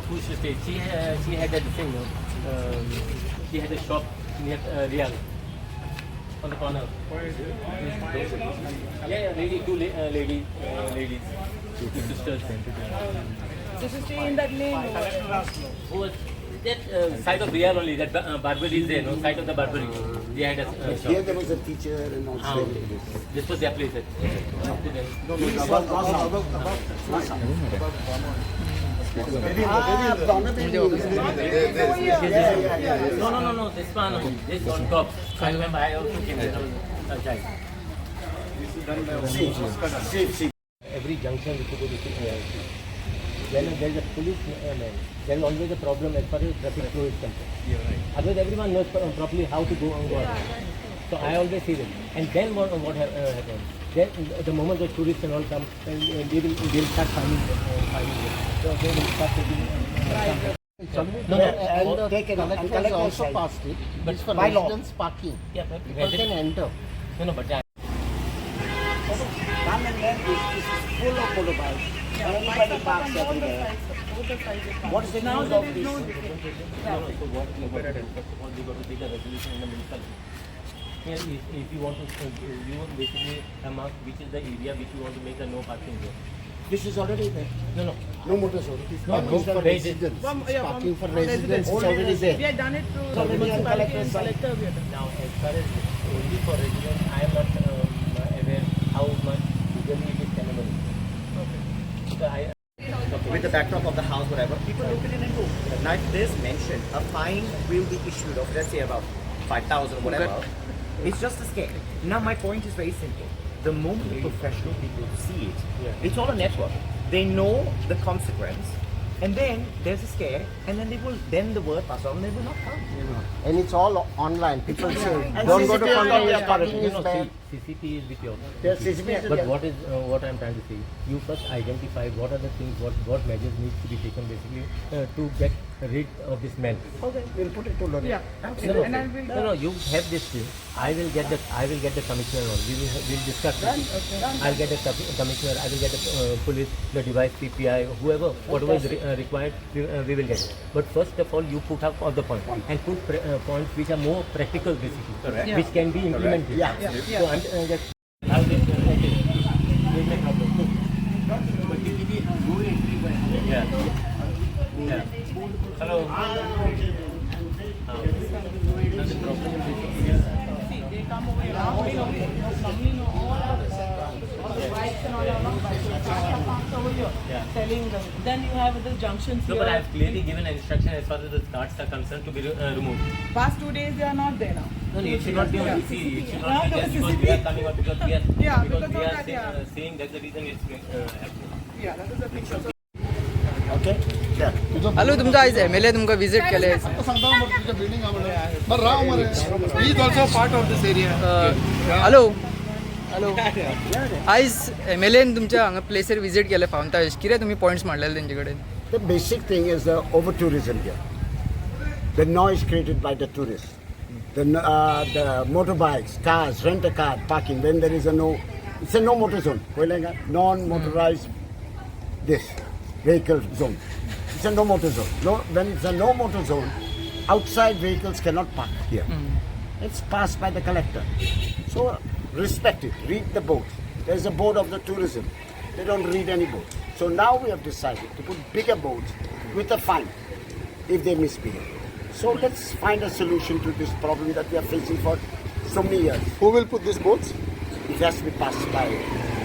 who she stayed. She had that thing. She had a shop near Real on the corner. Yeah, lady, two ladies, two sisters. So she stay in that lane. Oh, that side of Real only. That Barbary is there. No, side of the Barbary. They had a shop. Here there was a teacher and also. This was their place. No. This one only. This on top. I remember I also came there. A child. See. Every junction which you go to when there is a policeman, there is always a problem as far as traffic flow is concerned. You're right. Otherwise, everyone knows properly how to go on board. So I always see them. And then what happens? Then the moment the tourists and all come, they will start finding them. So they will start taking. And taken and collector also passed it. But for residents parking. Yeah, but people can enter. No, but Come and then this is full of motorbikes. Everybody parks everywhere. What is the Now use there of is this? no So what they got to take a resolution in the municipality. Here, if you want to, you basically mark which is the area which you want to make a no parking zone. This is already there. No. No motor zone. No, Parking for residents. Parking for residents is already there. We have done it to So the many municipality collectors and are- collector. We have done. Now, as far as only for residents, I am not aware how much legally it is tenable. Okay. So with the backdrop of the house, whatever, people look at it and go. Now, if there's mentioned, a fine will be issued of, let's say, about 5,000, whatever. It's just a scare. Now, my point is very simple. The moment the professional people see it, it's all a network. They know the consequence, and then there's a scare, and then the word passes on, and they will not come. And it's all online. People say, And don't go to CCTV Fontainhas, parking You is know, bad. CCP is with your. Yes, CCP is But there. what I am trying to say, you first identify what are the things, what measures need to be taken basically to get rid of this man. Okay, we'll put it to Lorraine. Yeah. No, And I will. no, you have this thing. I will get the commissioner on. We'll discuss this. I'll get the commissioner. I will get the police, the device, PPI, whoever, whatever is required, we will get it. But first of all, you put up all the points and put points which are more practical, basically, Correct. which can be implemented. Yeah. So I'm just. How this? Okay. There's no problem. But if we do it, yeah. Hello. Now the problem is See, they come over here. Now we know all the bikes and all are parked over here. Yeah. Selling them. Then you have the junctions no, here. but I have clearly given an instruction as far as the cards are concerned to be removed. Past 2 days they are not there now. No, it should not be on CC. It should not be Yeah, just because CCTV. we are coming out because we are Yeah, because because we of are that, yeah. saying that's the reason it's happening. Yeah, that is the picture. Okay? Yeah. Hello तुमचा आयज MLA तुमका visit केले He's also part of this area. Hello hello आयज MLA तुमच्या हांगा प्लेसीर visit केले फावंतायज कितें तुमी पॉयंट्स मांडलेले तेंचे कडेन The basic thing is the over-tourism here. The noise created by the tourists. The motorbikes, cars, rent-a-car, parking. When there is it's a no-motor zone. Non-motorized, vehicle zone. It's a no-motor zone. When it's a no-motor zone, outside vehicles cannot park here. It's passed by the collector. So respect it. Read the board. There's a board of the tourism. They don't read any board. So now we have decided to put bigger boards with a fine if they misbehave. So let's find a solution to this problem that we are facing for so many years. Who will put these boats? It has to be passed by.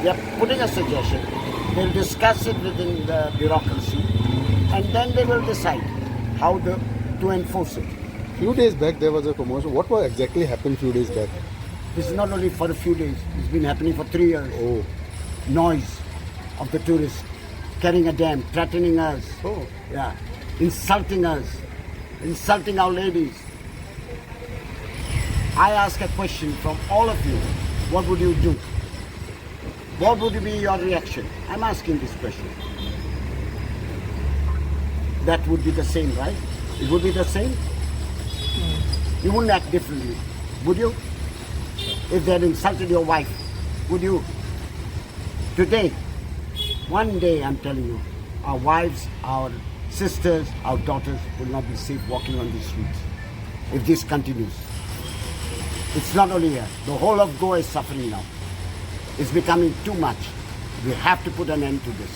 We are putting a suggestion. They'll discuss it within the bureaucracy and then they will decide how to enforce it. Few days back there was a commotion. What was exactly happened few days back? This is not only for a few days. It's been happening for 3 years. Oh. Noise of the tourists carrying a dam, threatening us. Oh. Yeah. Insulting us. Insulting our ladies. I ask a question from all of you. What would you do? What would be your reaction? I'm asking this question. That would be the same, right? It would be the same? You wouldn't act differently, would you? If they had insulted your wife, would you? Today, one day I'm telling you, our wives, our sisters, our daughters will not be safe walking on these streets if this continues. It's not only here. The whole of Goa is suffering now. It's becoming too much. We have to put an end to this.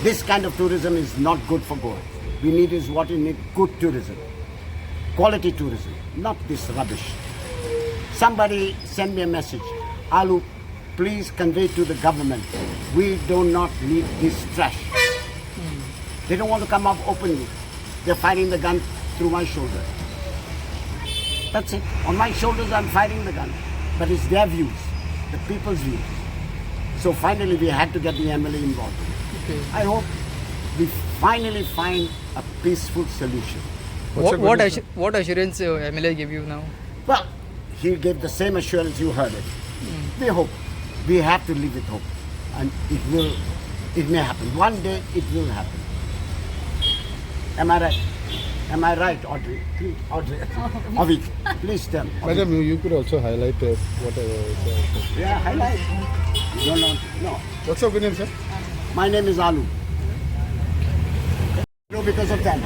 This kind of tourism is not good for Goa. We need is what we need, good tourism. Quality tourism, not this rubbish. Somebody send me a message. Alu, please convey to the government, we do not need this trash. They don't want to come up openly. They're firing the gun through my shoulder. That's it. On my shoulders I'm firing the gun. But it's their views, the people's views. So finally we had to get the MLA involved. Okay. I hope we finally find a peaceful solution. What assurance MLA gave you now? Well, he gave the same assurance you heard it. We hope. We have to live with hope. And it may happen. One day it will happen. Am I right? Am I right, Audrey? Please, Audrey. Avik, please tell. Madam, you could also highlight whatever. Yeah, highlight. You don't know? No. What's your opinion, sir? My name is Alu. No, because of that.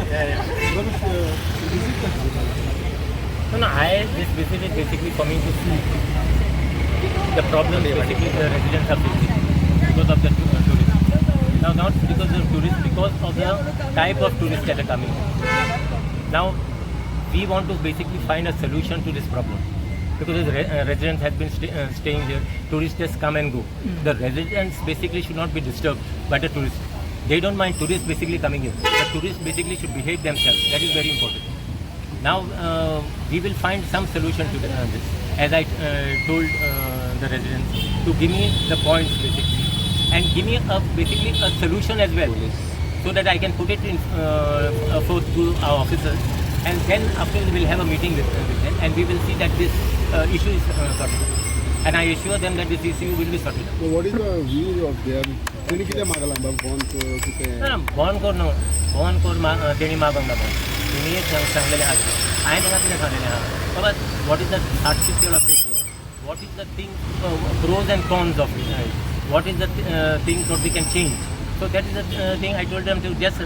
No, I this visit is basically for me to see the problem basically the residents are facing because of the tourism. Now not because of tourists, because of the type of tourists that are coming. Now we want to basically find a solution to this problem. Because the residents have been staying here, tourists just come and go. The residents basically should not be disturbed by the tourists. They don't mind tourists basically coming here. The tourists basically should behave themselves. That is very important. Now we will find some solution to this. As I told the residents to give me the points basically and give me basically a solution as well, so that I can put it in forth to our officers, and then after we will have a meeting with them and we will see that this issue is sorted. And I assure them that this issue will be sorted. So what is the view of them? Tuni kite magala bab phone ko kite. No, phone ko no. Phone ko teni magam na phone. Tuni changle le haat. I don't know khane ha. But what is the hardship you are facing? What is the thing pros and cons of it? What is the things what we can change? So that is the thing I told them to just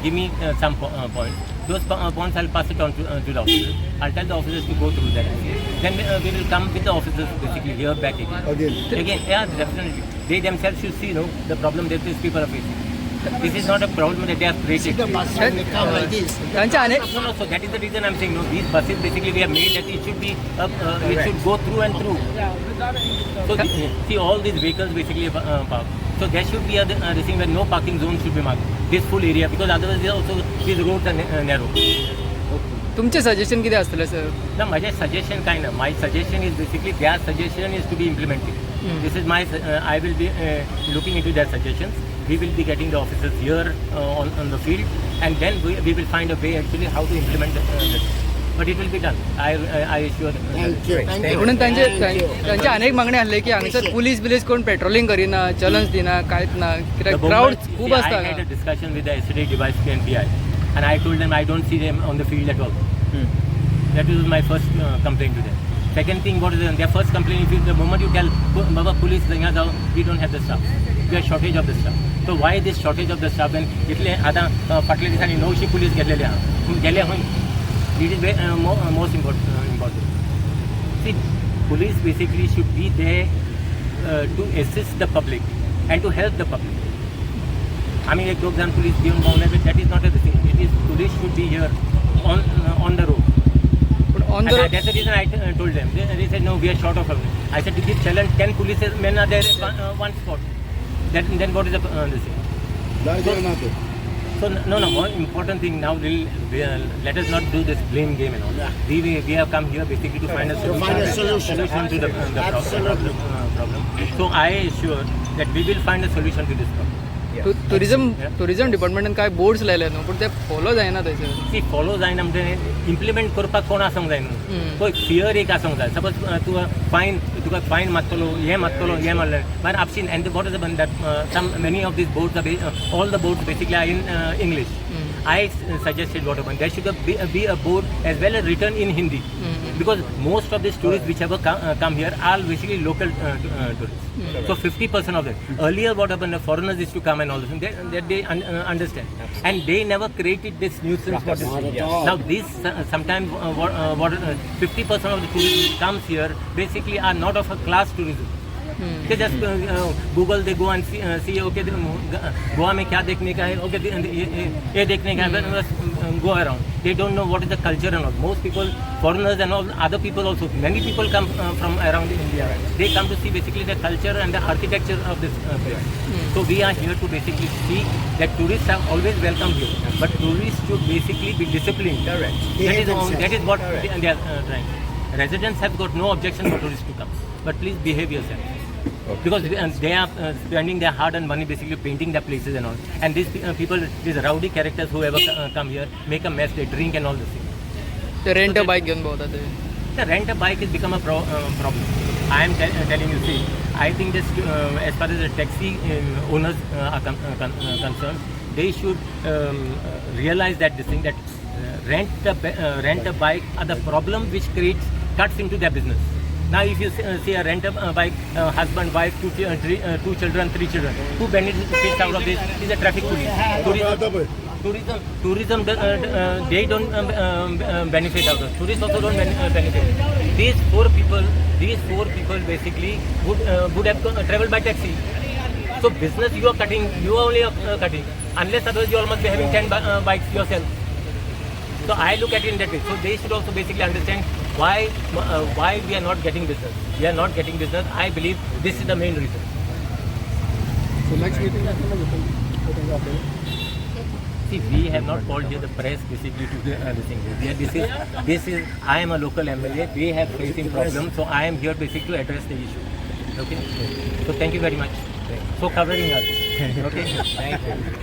give me some points. Those points I'll pass it on to the officers. I'll tell the officers to go through that. Then we will come with the officers basically here back again. Again, yeah, definitely. They themselves should see, the problem that these people are facing. This is not a problem that they have created. त्यांच्या अनेक No, so that is the reason I'm saying, these buses basically we have made that it should be, it should go through and through. So see all these vehicles basically parked. So there should be a thing where no parking zone should be marked. This full area, because otherwise also these roads are narrow. तुमचे suggestion किती असतले sir? No, my suggestion kind of. My suggestion is basically their suggestion is to be implemented. This is my. I will be looking into their suggestions. We will be getting the officers here on the field, and then we will find a way actually how to implement this. But it will be done. I assure them. Thank you. म्हणून त्यांच्या अनेक मागण्या आसले की हांगसर police कोण patrolling करिना, चलन्स दिना, कांयच ना, कित्याक क्राउड खूब आसता. I had a discussion with the SDA device NPI, and I told them I don't see them on the field at all. That was my first complaint to them. Second thing, what is their first complaint? If the moment you tell Baba police, we don't have the staff. We have shortage of the staff. So why this shortage of the staff? When इतले आता फाटले दिसांनी 900 police गेलेले आहा. गेले हूँ. It is most important. See, police basically should be there to assist the public and to help the public. I mean, एक exam police given government, that is not a thing. It is police should be here on the road. On the That's the reason I told them. They said no, we are short of them. I said to give challenge 10 police men are there in one spot. Then what is the thing? So no, more important thing now, let us not do this blame game and all. We have come here basically to find a solution to the problem. So I assure that we will find a solution to this problem. Tourism डिपार्टमेंटान काय boards लायले न्हू, पूण ते follow जायना थंयसर. सी follow जायना म्हणजे इम्प्लिमेंट करपाक कोण आसोंक जाय न्हू. तो फियर एक आसोंक जाय. सपोज तुका फायन मारतलो, हें मारलें मागीर आपशीन. And what is that some many of these boards all the boards basically are in English. I suggested what happened. There should be a board as well as written in Hindi, because most of these tourists which ever come here are basically local tourists. So 50% of them. Earlier, what happened? The foreigners used to come and all this. They understand, and they never created this nuisance. What is now this sometimes 50% of the tourists who comes here basically are not of a class tourism. They just Google, they go and see okay, Goa में क्या देखने का है, okay, ये देखने का है, बस go around. They don't know what is the culture and all. Most people, foreigners and all, other people also, many people come from around India. They come to see basically the culture and the architecture of this place. So we are here to basically see that tourists are always welcome here, but tourists should basically be disciplined. Correct. That is what they are trying. Residents have got no objection for tourists to come, but please behave yourself. Because they are spending their hard-earned money basically painting their places and all. And these people, these rowdy characters who ever come here, make a mess, they drink and all this thing. ते rent a bike घेऊन बोलतात ते. The rent a bike has become a problem. I am telling you, see, I think this, as far as the taxi owners are concerned, they should realize that this thing, that rent a bike are the problem which creates cuts into their business. Now, if you see a rent a bike, husband, wife, two children, 3 children, who benefits out of this is a traffic police. Tourism, they don't benefit out of it. Tourists also don't benefit. These four people basically would have traveled by taxi. So business you are cutting, you are only cutting. Unless otherwise you all must be having 10 bikes yourself. So I look at it in that way. So they should also basically understand why we are not getting business. We are not getting business. I believe this is the main reason. So next meeting, See, we have not called here the press basically to do this thing. This is. I am a local MLA. They have facing problems, so I am here basically to address the issue. Okay. So thank you very much for covering us. Okay. Thank you.